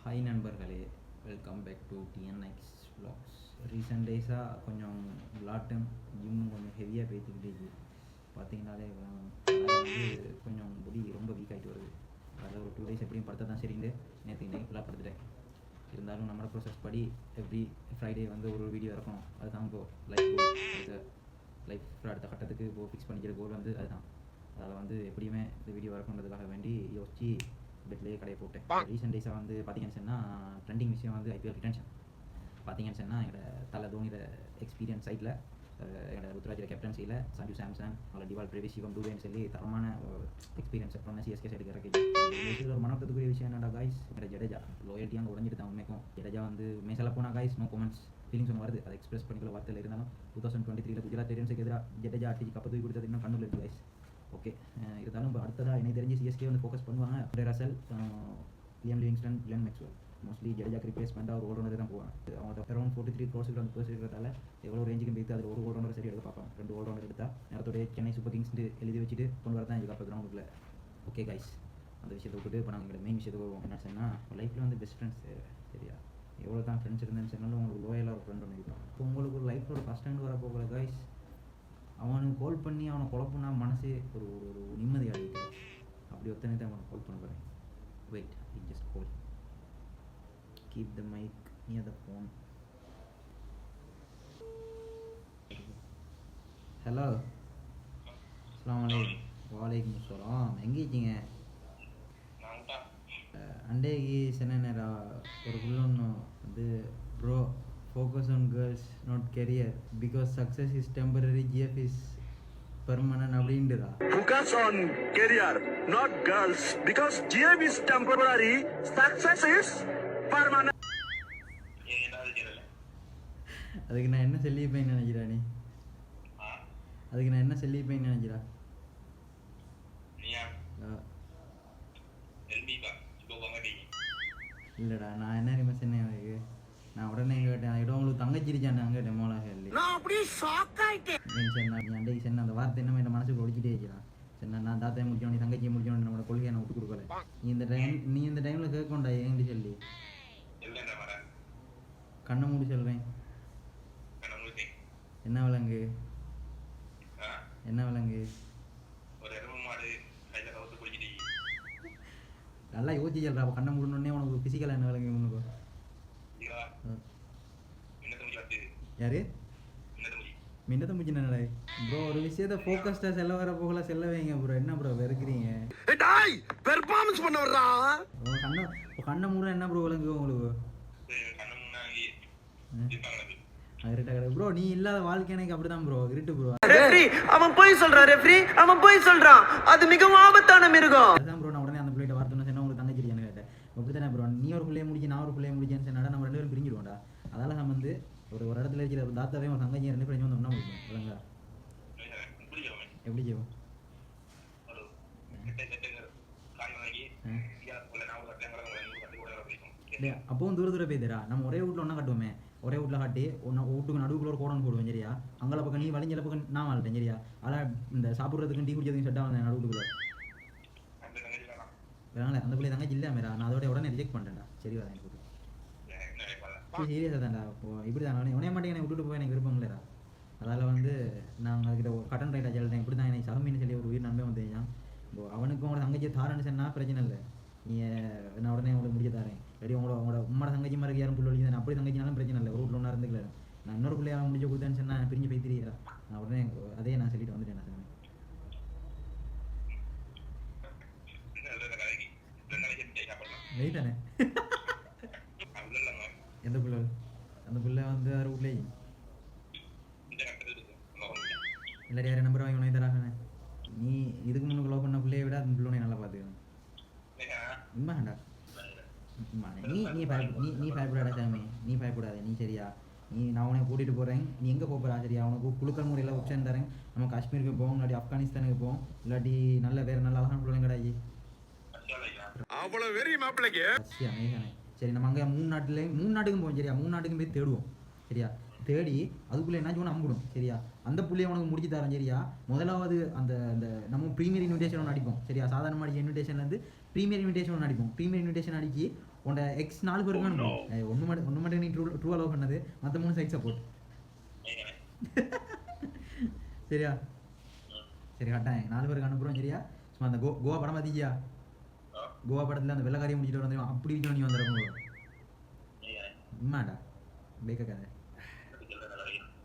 Hi நண்பர்களே, welcome back to DNX vlogs. Recent டேஸாக கொஞ்சம் விளாட்டும் ஜிம்மும் கொஞ்சம் ஹெவியாக பேத்துக்கிட்டே இருக்குது. பார்த்தீங்கன்னாலே வந்து கொஞ்சம் முடி ரொம்ப வீக் ஆகிட்டு வருது. அதில் ஒரு 2 days எப்படியும் படுத்த தான் சரிண்டு நேற்று இன்னைக்கு ஃபுல்லாக படுத்துட்டேன். இருந்தாலும் நம்மளோட ப்ரோசஸ் படி எவ்ரி ஃப்ரைடே வந்து ஒரு வீடியோ இருக்கணும். அதுதான் இப்போது லைஃப் அடுத்த கட்டத்துக்கு இப்போது ஃபிக்ஸ் பண்ணிக்கிற கோல் வந்து அதுதான். அதில் வந்து எப்படியுமே இந்த வீடியோ வரணுன்றதுக்காக வேண்டி யோசிச்சு பெட்லேயே கடையை போட்டேன். ரீசெண்ட் டேஸாக வந்து பார்த்தீங்கன்னு சொன்னால் ட்ரெண்டிங் விஷயம் வந்து ஐபிஎல் ரிட்டன்ஷன். பார்த்தீங்கன்னு சொன்னால் எங்களோட தலை தோனியோட எக்ஸ்பீரியன்ஸ் சைட்டில் எங்களோட ருத்ராஜோட கேப்டன்சியில் சஞ்சு சாம்சன் அவளை டிவால் பிரேவி சிவம் டூவேன்னு சொல்லி தரமான எக்ஸ்பீரியன்ஸ் பண்ண சிஎஸ்கே சைடுக்கு இறக்கி ஒரு மனப்பத்துக்குரிய விஷயம் என்னடா காய்ஸ், எங்களோட ஜடேஜா லோயல்ட்டி அங்கே உடஞ்சிட்டு தான் உண்மைக்கும். ஜடேஜா வந்து மேசல போனால் காய்ஸ் நோ கமெண்ட்ஸ், ஃபீலிங்ஸ் ஒன்று வருது. அதை எக்ஸ்பிரஸ் பண்ணிக்கல வார்த்தையில் இருந்தாலும் 2023 குஜராத் டைட்டன்ஸுக்கு எதிராக ஜடேஜா அடிச்சு கப்பை தூக்கி கொடுத்தது இன்னும் கண்ணுல இருக்கு காய்ஸ். ஓகே, இருந்தாலும் இப்போ அடுத்ததாக எனக்கு தெரிஞ்சு சிஎஸ்கே வந்து ஃபோக்கஸ் பண்ணுவாங்க. Russell, Liam Livingstone, Glenn Maxwell mostly ஜடேஜாக்கு ரிப்ளேஸ்மெண்ட்டாக ஒரு ஓல்ரவுண்டர் தான் போவாங்க. அவங்க அரௌண்ட் 43 crores வந்து பர்ஸ் இருக்கிறதால எவ்வளோ ரேஞ்சுக்கு போய்த்து அதில் ஒரு ஓல்ரவுண்டர் சரி எடுக்க பார்ப்பாங்க. 2 ஓல்ரவுண்டர் எடுத்தால் நேரத்தோடைய சென்னை சூப்பர் கிங்ஸ் எழுதி வச்சுட்டு கொண்டு வரதான் இது கப்பல் கிரவுண்டுக்குள்ள. ஓகே கைஸ், அந்த விஷயத்தை விட்டுட்டு இப்போ நாங்கள் மெயின் விஷயத்துக்கு வருவோம். என்ன சொன்னால் லைஃப்பில் வந்து பெஸ்ட் ஃப்ரெண்ட்ஸ் சரியா, எவ்வளோ தான் ஃப்ரெண்ட்ஸ் இருந்தேன்னு சொன்னாலும் உங்களுக்கு லோயலாக ஒரு ஃப்ரெண்ட் ஒன்று இருக்கும். இப்போ உங்களுக்கு ஒரு லைஃப்பில் ஒரு ஃபஸ்ட் ஹேண்ட் வர போகல கைஸ், அவனுக்கு கால் பண்ணி அவனை குழப்புனா மனசே ஒரு ஒரு நிம்மதி ஆகிட்டு. அப்படி ஒருத்தனை தான் அவனுக்கு கால் பண்ண போகிறேன். Wait, it just call. Keep the mic near the phone. Hello, அஸ்ஸலாமு அலைக்கும். வாலைக்கும் அஸ்ஸலாம். எங்கே இருக்கீங்க? அண்டேக்கு சென்னை நேரம் ஒரு புள்ளொன்று வந்து bro focus on girls not career because success is temporary, GF is permanent அப்படின்றதா? Focus on career not girls because GF is temporary, success is permanent. அதுக்கு நான் என்ன சொல்லிப்பேன்னு நினைக்கிறா நீ? அதுக்கு நான் என்ன சொல்லிப்பேன்னு நினைக்கிறா? இல்லடா, நான் என்ன நிமிஷம் சொன்னேன் அதுக்கு. நான் உடனே கேட்டேன், இடம் உங்களுக்கு தங்கச்சிருச்சான் அங்கே டெமோலா ஹெல்லி. நான் அப்படியே ஷாக் ஆயிட்டேன். சொன்னா நீ அண்டைக்கு சொன்ன அந்த வார்த்தை என்ன என் மனசுக்கு ஒழிச்சிட்டே இருக்கிறான். சொன்னா நான் தாத்தையை முடிச்சோம், நீ தங்கச்சியை முடிச்சோம், நம்மளோட கொள்கையை நான் விட்டு கொடுக்கல. நீ இந்த டைமில் கேட்கண்டா ஏன்னு சொல்லி கண்ணை மூடி சொல்வேன். என்ன விலங்கு? என்ன விலங்கு? நல்லா யோசிச்சு சொல்றா. கண்ணை மூடணுன்னே உனக்கு பிசிக்கலாக என்ன விலங்கு உனக்கு? யாரு மின்னத முடிச்சுனடா ப்ரோ? ஒரு விஷயத்தை ஃபோக்கஸ்டா செல்ல வர போகல செல்ல வைங்க ப்ரோ. என்ன ப்ரோ வெறுக்கிறீங்க? டேய் பெர்ஃபார்மன்ஸ் பண்ண வர்றா. கண்ணை மூட என்ன ப்ரோ விளங்கு உங்களுக்கு? ப்ரோ நீ இல்லாத வாழ்க்கை எனக்கு அப்படிதான் ப்ரோ. இருட்டு ப்ரோ. ரெஃப்ரி அவன் போய் சொல்றான். ரெஃப்ரி அவன் போய் சொல்றான். அது மிகவும் ஆபத்தான மிருகம். அதான் ப்ரோ. நான் உடனே அந்த பிள்ளைகிட்ட வார்த்தை சொன்னா உங்களுக்கு தங்கச்சிருக்கான்னு கேட்டேன். அப்படித்தானே ப்ரோ? நீ ஒரு பிள்ளைய முடிச்சு நான் ஒரு பிள்ளைய முடிச்சேன்னு சொன்னா நம்ம 2 பேரும் பிரிஞ்சிடுவோம்டா. அதால நம்ம வந்து ஒரு இடத்துல இருக்கிற ஒரு தாத்தாவே ஒரு தங்கச்சி 2 பேரும் வந்து ஒன்றா முடியும். இல்லைங்களா? எப்படி செய்வோம்? இல்லையா? அப்பவும் தூர போய்தரா. நம்ம ஒரே வீட்டில் ஒன்றா கட்டுவோமே. ஒரே வீட்டில் காட்டி வீட்டுக்கு நடுவுக்குள்ள ஒரு கோடன் போடுவோம் சரியா? அங்கே பக்கம் நீ வளைஞ்சல பக்கம் நான் வாழ்ட்டேன் சரியா? அதான் இந்த சாப்பிட்றதுக்கும் டீ குடிக்கிறதுக்கும் செட்டாக வந்தேன் நடுவுக்குள்ள. வேணால அந்த பிள்ளை தங்கச்சி இல்லையாமேரா. நான் அதோட உடனே ரிஜெக்ட் பண்ணிட்டேன்டா. சரி வரேன் எனக்கு சீரியஸாக தான்டா. இப்படி தான் உனைய மாட்டேங்க என்னை விட்டுட்டு போய் எனக்கு விருப்பம் இல்லைடா. அதால் வந்து நாங்கள் அதுக்கிட்ட ஒரு கட்டன் ரைட்டாக சொல்லிட்டேன். இப்படி தான் எனக்கு சகமின்னு சொல்லி ஒரு உயிர் நன்மை வந்துச்சான். இப்போ அவனுக்கும் உங்களோட தங்கச்சியை தாரன்னு சொன்னால் பிரச்சனை இல்லை. நீ நான் உடனே உங்களுக்கு முடிக்க தாரேன். ரெடி உங்களோட உம்மோட தங்கச்சி மாதிரி யாரும் புள்ள வலிக்குது. அப்படி தங்கச்சினாலும் பிரச்சனை இல்லை. ஒரு வீட்டில் ஒன்றா இருந்துக்கல. நான் இன்னொரு பிள்ளையாக முடிச்சு கொடுத்தேன்னு சொன்னால் பிரிஞ்சு போய் தெரியுறா. நான் உடனே அதே நான் சொல்லிட்டு வந்துட்டேன். நான் சொன்னேன் நெய் தானே. எந்த பிள்ளை? அந்த பிள்ளை வந்து யார் வீட்லேயே இல்லாடி யார் நம்பர் வாங்கி உனக்கு தராங்க. நீ இதுக்கு முன்னுக்கு லவ் பண்ண பிள்ளையை விட அந்த பிள்ளை நல்லா பார்த்துக்கணும். உண்மைண்டா. நீ நீ பயப்படாத சாமி. நீ பயப்படாத. நீ சரியா? நான் உனக்கு கூட்டிகிட்டு போகிறேன். நீ எங்கே போகிறா சரியா? உனக்கு குழுக்கள் முறையில் ஆப்ஷன் தரேன். நம்ம காஷ்மீருக்கு போவோம், இல்லாட்டி ஆப்கானிஸ்தானுக்கு போவோம், இல்லாட்டி நல்ல வேறு நல்ல அழகான பிள்ளைங்க கிடையாது. அவ்வளவு வெறி மாப்பிளைக்கு. சரி, நம்ம அங்கே 3 நாட்டுக்கும் போவோம் சரியா? 3 நாட்டுக்கும் போய் தேடுவோம் சரியா? தேடி அதுக்குள்ளே என்ன ஒன்று அம்பிடும் சரியா? அந்த புள்ளையை உனக்கு முடிச்சு தரேன் சரியா? முதலாவது அந்த அந்த நம்ம ப்ரீமியர் இன்விடேஷன் ஒன்று அடிப்போம் சரியா? சாதாரணமாக அடிக்க இன்விடேஷன்லேருந்து ப்ரீமியர் இன்விடேஷன் ஒன்று அடிப்போம். ப்ரீமியர் இன்விடேஷன் அடிக்கி உன்னோட எக்ஸ் 4 பேருக்கு வேணும் ஒன்று மட்டும் நீ ட்ரூ அலோவ் பண்ணது மற்ற 3 சைட் சப்போர்ட் சரியா சரி கட்டாயம் 4 பேருக்கு அனுப்புகிறோம் சரியா சும்மா அந்த கோவா படம் பார்த்தியா கோவா படத்தில் அந்த வெள்ளக்காரியை முடிச்சுட்டு வந்து அப்படி இருக்கணும் நீ வந்துடுறோம் உண்மாடா பேக்க கதை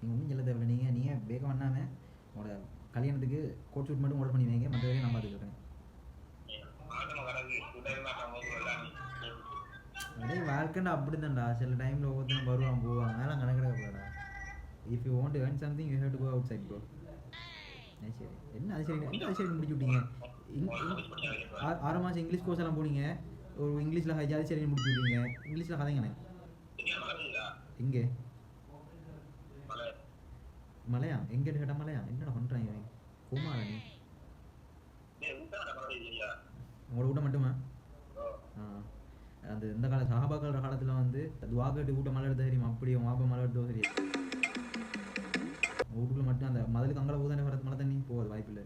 நீங்கள் ஒன்றும் சொல்ல தேவையில்லை நீங்கள் பேக்க பண்ணாமல் உங்களோட கல்யாணத்துக்கு கோட் ஷூட் மட்டும் ஆர்டர் பண்ணி வைங்க மற்ற வரைக்கும் நான் பார்த்துக்கிறேன் அதே வாழ்க்கைண்டா அப்படி தான்டா சில டைமில் ஒவ்வொருத்தரும் வருவான் போவாங்க அதெல்லாம் கணக்கிடக்கூடாடா if you want to earn something you have to go outside bro சரி என்ன அது சரி என்ன அது சரி முடிச்சு விட்டீங்க 6 மாதம் இங்கிலீஷ் கோர்ஸ் எல்லாம் போனீங்க ஒரு இங்கிலீஷில் அது சரி முடிச்சு விட்டீங்க இங்கிலீஷில் கதைங்கண்ணே எங்கே மலையா எங்கே கேட்டால் மலையா என்னடா பண்ணுறாங்க கோமாடா நீ உங்களோட வீட்டை மட்டுமா அந்த இந்த கால சஹாபாக்கள் காலத்தில் வந்து துவாக்கட்டு வீட்டை மலை எடுத்த தெரியுமா அப்படி உங்கள் வாப்பா மலை எடுத்தோ சரி வீட்டுக்குள்ள மட்டும் அந்த மதுளுக்கு அங்கே ஊதானே வர மழை தண்ணி போகாது வாய்ப்பில்லை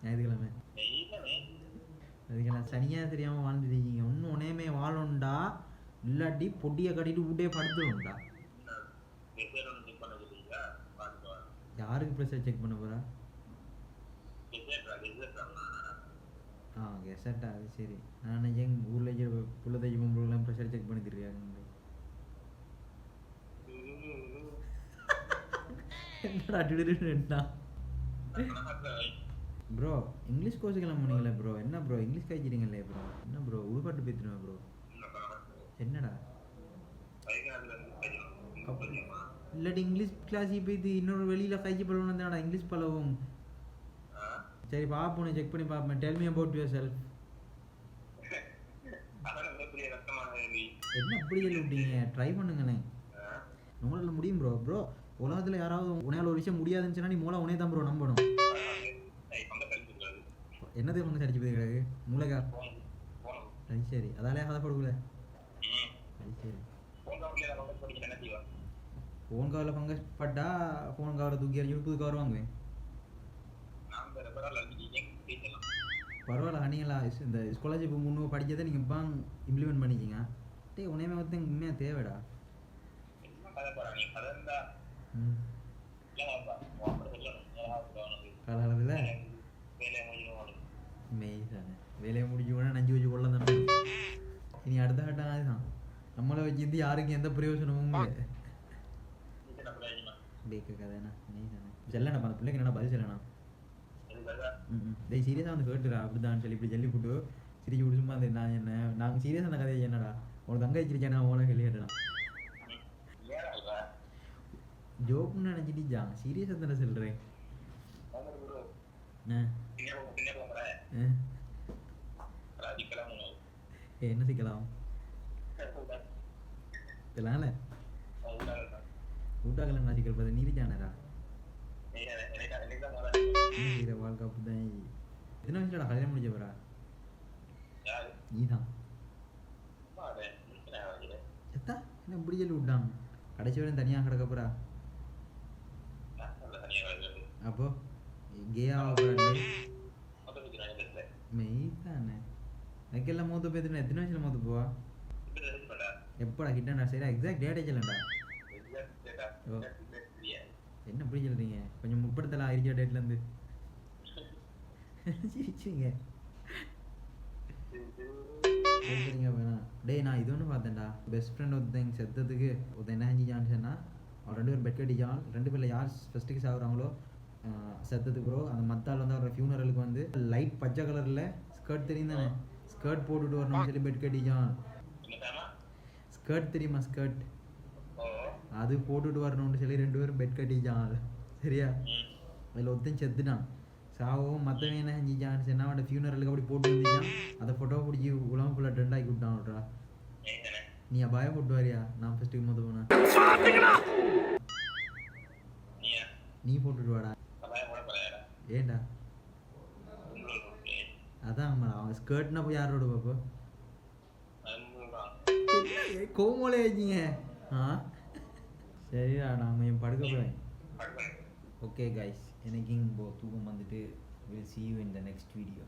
ஞாயிற்றுக்கிழமை அதுக்கெல்லாம் சனியாக தெரியாமல் வாழ்ந்துருக்கீங்க ஒன்றும் உனையமே வாழணும்டா இல்லாட்டி பொட்டியை கட்டிட்டு வீட்டையே படுத்துடும்டா யாருக்கு ப்ரெஷர் செக் பண்ண போகிறா கெசட்டா அது சரி நான் நினைச்சேன் ஊரில் புள்ள தைச்சி பொம்பளைலாம் ப்ரெஷர் செக் பண்ணி தருவாங்க என்னடா ப்ரோ இங்கிலீஷ் கோர்ஸுக்கெல்லாம் போனீங்களே ப்ரோ என்ன ப்ரோ இங்கிலீஷ் காய்ச்சிட்டீங்களே ப்ரோ என்ன ப்ரோ உள்பாட்டு பேத்துருவேன் ப்ரோ என்னடா இல்லாட்டி இங்கிலீஷ் கிளாஸுக்கு போய்த்து இன்னொரு வெளியில் காய்ச்சி பழகணும் தானடா இங்கிலீஷ் பழகும் சரி பார்ப்போம் செக் பண்ணி பார்ப்பேன் tell me about your self என்ன அப்படி சொல்லி விட்டீங்க ட்ரை பண்ணுங்கண்ணே உங்களால் முடியும் ப்ரோ ப்ரோ உலகத்தில் யாராவது உன்னால் ஒரு விஷயம் முடியாதுன்னு சொன்னால் நீ மூளை உனே தான் ப்ரோ நம்பணும் என்னது ஃபங்கஸ் அடிச்சு போய் கிடக்கு மூளைக்கா அது சரி அதாலே கதைப்படுக்கல அது சரி ஃபோன் கவரில் ஃபங்கஸ் பட்டா ஃபோன் கவரை தூக்கி அடிச்சு புது கவர் வாங்குவேன் பரவாயில்ல நீங்களா இந்த ஸ்காலர்ஷிப் முன்னே படித்ததை நீங்கள் இப்போ இம்ப்ளிமெண்ட் பண்ணிக்கிங்க டே உனையமே வந்து உண்மையாக தேவைடா காலகாலத்தில் மெய் தானே வேலையை முடிஞ்சோன்னா நஞ்சு வச்சு கொள்ள தானே இனி அடுத்த கட்டம் அதுதான் நம்மளை வச்சிருந்து யாருக்கும் எந்த பிரயோஜனமும் இல்லை பேக்க கதைண்ணா மெய் தானே செல்லண்ணா அந்த பிள்ளைக்கு என்னடா பதில் செல்லண்ணா டேய் சீரியஸாக வந்து கேட்டுடா அப்படிதான் சொல்லி இப்படி சொல்லி போட்டு சிரிச்சு விட்டு சும்மா அந்த நான் என்ன நாங்கள் சீரியஸாக அந்த கதையை என்னடா உனக்கு தங்கை சிரிச்சானா உனக்கு சொல்லி கேட்டேன் ஜோக்குன்னு நினச்சிட்டீச்சா சீரியஸாக தானே சொல்கிறேன் என்ன சிக்கலாம் தெரியல ஊட்டாக்கலண்ணா சிக்கல் பார்த்து நீரிச்சானடா வாழ்க்கை அப்படிதான் எத்தனை வயசுலடா கல்யாணம் முடிச்ச போறா நீதான் எத்தா என்ன இப்படி சொல்லி விட்டான் கடைசி வரையும் தனியாக கிடக்க போறா அப்போ கேயா மெய் தானே எனக்கெல்லாம் மூத்த பேத்துனா எத்தனை வயசுல மூத்த போவா எப்படா கிட்டா சரியா எக்ஸாக்ட் டேட்டே சொல்லண்டா என்ன இப்படி சொல்றீங்க கொஞ்சம் முற்படுத்தலாம் இருக்கிற டேட்லேருந்து சிரிச்சிங்க சரிங்க வேணாம் டேய் நான் இது ஒன்று பார்த்தேன்டா பெஸ்ட் ஃப்ரெண்ட் ஒருத்தங்க செத்ததுக்கு ஒருத்தன் என்ன செஞ்சான்னு சொன்னால் அவன் 2 பேர் பெட் கட்டிச்சான் 2 பேரில் யார் ஃபஸ்ட்டுக்கு சாகுறாங்களோ செத்ததுக்கு ப்ரோ அந்த மத்தால் வந்து அவரோட ஃபியூனரலுக்கு வந்து லைட் பச்சை கலரில் ஸ்கர்ட் தெரியும் தானே ஸ்கர்ட் போட்டுட்டு வரணும்னு சொல்லி பெட் கட்டிச்சான் ஸ்கர்ட் தெரியுமா ஸ்கர்ட் அது போட்டுட்டு வரணும்னு சொல்லி 2 பேரும் பெட் கட்டிச்சான் சரியா அதில் ஒருத்தன் செத்துட்டான் சாவும் மற்றவன் என்ன செஞ்சிச்சான்னு சொன்னால் அவன் ஃபியூனரலுக்கு அப்படி போட்டு வந்துச்சான் அதை ஃபோட்டோ பிடிச்சி உலகம் ஃபுல்லாக ட்ரெண்ட் ஆக்கி விட்டான் விட்றா நீ அபாய போட்டு வரியா நான் ஃபஸ்ட்டுக்கு மொதல் போனேன் நீ போட்டுட்டு வாடா ஏண்டா அதான் அவன் ஸ்கர்ட்னா போய் யாரோட பாப்போ கோமோலே வச்சிங்க சரிடா நான் என் படுக்க போகிறேன் ஓகே கைஸ் எனக்கு இங்கே தூக்கம் வந்துட்டு will see you in the next video